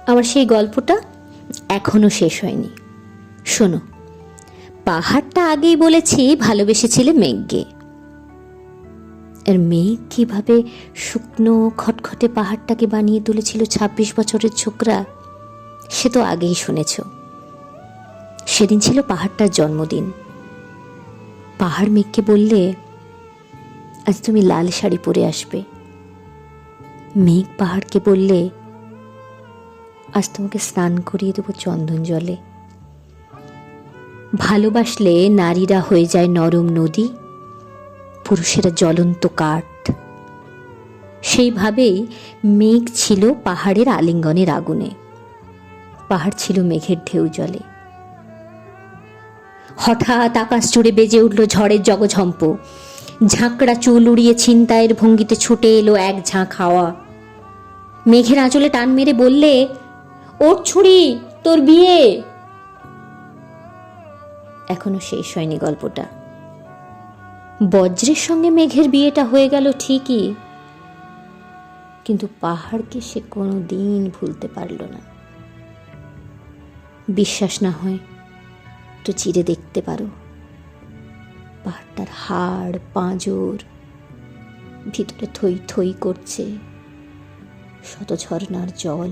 আমার সেই গল্পটা এখনো শেষ হয়নি। শোনো, পাহাড়টা আগেই বলেছি ভালোবেসেছিলে মেঘকে। আর মেঘ কিভাবে শুকনো খটখটে পাহাড়টাকে বানিয়ে তুলেছিল 26 বছরের ছোকরা, সে তো আগেই শুনেছ। সেদিন ছিল পাহাড়টার জন্মদিন। পাহাড় মেঘকে বললে, আজ তুমি লাল শাড়ি পরে আসবে। মেঘ পাহাড়কে বললে, আজ তোমাকে স্নান করিয়ে দেবো চন্দন জলে। ভালোবাসলে নারীরা হয়ে যায় নরম নদী, পুরুষেরা জ্বলন্ত কাঠ। সেইভাবেই মেঘ ছিল পাহাড়ের আলিঙ্গনের আগুনে, পাহাড় ছিল মেঘের ঢেউ জলে। হঠাৎ আকাশ জুড়ে বেজে উঠল ঝড়ের জগঝম্প। ঝাঁকড়া চুল উড়িয়ে ছিনতাইয়ের ভঙ্গিতে ছুটে এলো এক ঝাঁক হাওয়া। মেঘের আঁচলে টান মেরে বললে, ওর ছুরি, তোর বিয়ে। এখনো শেষ হয়নি গল্পটা। বজ্রের সঙ্গে মেঘের বিয়েটা হয়ে গেল ঠিকই, কিন্তু পাহাড়কে সে কোনো দিন ভুলতে পারল না। বিশ্বাস না হয় তো চিরে দেখতে পারো। পাহাড়টার হাড় পাঁজর ভিতরে থই থই করছে, শত ঝর্ণার জল।